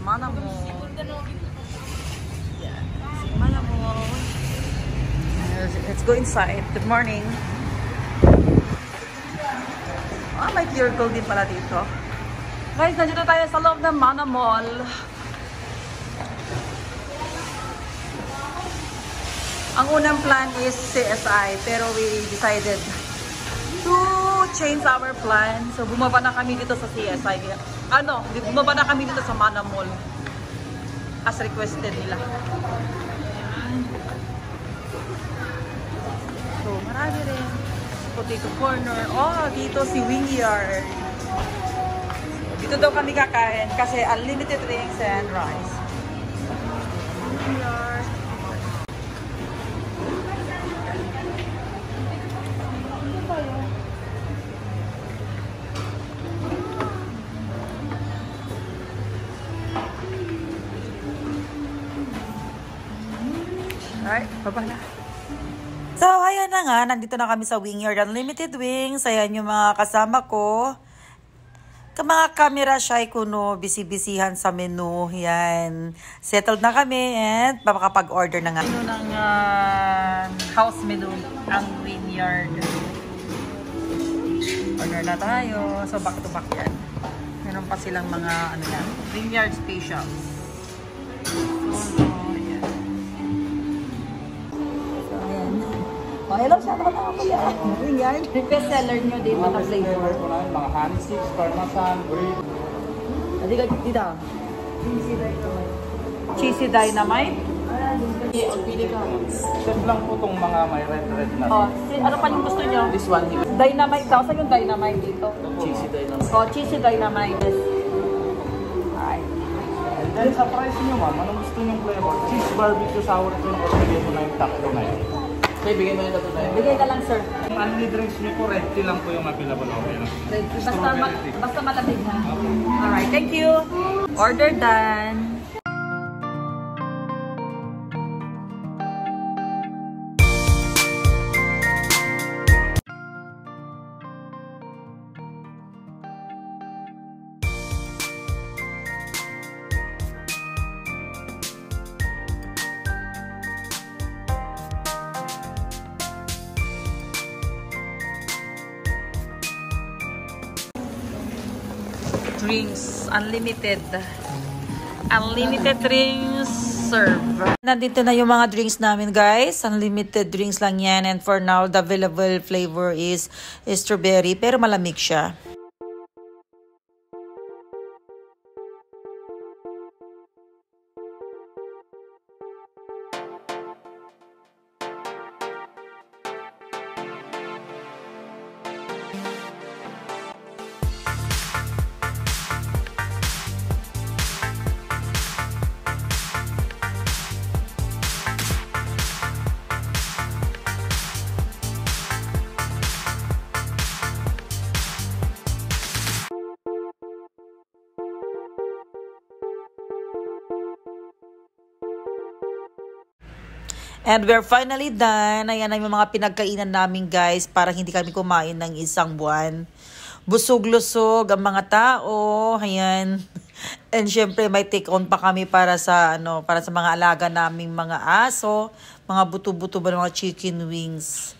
Mana Mall. Yeah, Mana Mall. Let's go inside. Good morning. May pure gold din pala dito. Guys, nandito tayo sa loob ng Mana Mall. Ang unang plan is CSI, pero we decided to change our plan. So, bumaba na kami dito sa CSI. Bumaba na kami dito sa Mana Mall. As requested nila. So, marami rin. Potato corner. Oh, dito si Wingyard. Dito daw kami kakain kasi unlimited drinks and rice. Wingyard. Alright, baba na. So, ayan na nga. Nandito na kami sa Wingyard Unlimited Wings. Ayan yung mga kasama ko. Mga camera shy ko, no. Bisi-bisihan sa menu. Yan. Settled na kami and makakapag-order na nga. Menu ng house menu ang Wingyard. Order na tayo. So, back to back yan. Meron pa silang mga Wingyard specials. Hello, shout out ako kuya. Wingyard. Best seller nyo din, mga flavor. Mga honey sticks, parmesan, brie. Hindi ka dito. Cheesy dynamite. Pili ka. Set lang po itong mga may red na. Oh, ano pa yung gusto nyo? This one. Dynamite daw. Saan yung dynamite dito? Cheesy dynamite. Oh, cheesy dynamite. Alright. And then sa price nyo ma'am, anong gusto nyong flavor? Cheese barbecue sour cream or bigyan mo na yung taco na yun? Okay, bigyan mo yung tato na yun. Bigay ka lang, sir. Family drinks nyo po, red tea lang po yung available. Okay lang. Basta malamig na. Alright, thank you. Order done. Drinks, unlimited drinks serve. Nandito na yung mga drinks namin, guys. Unlimited drinks lang yan, and for now the available flavor is strawberry, pero malamig siya. And we're finally done. Ayan na yung mga pinagkainan namin, guys, para hindi kami kumain ng isang buwan. Busog-lusog ang mga tao. Ayan. And syempre may take on pa kami para sa mga alaga naming mga aso, mga buto-buto ba ng mga chicken wings.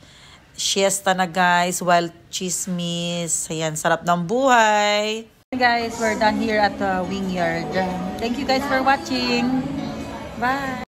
Siesta na, guys, wild chismis. Ayan, sarap ng buhay. Guys, we're done here at Wingyard. Thank you guys for watching. Bye.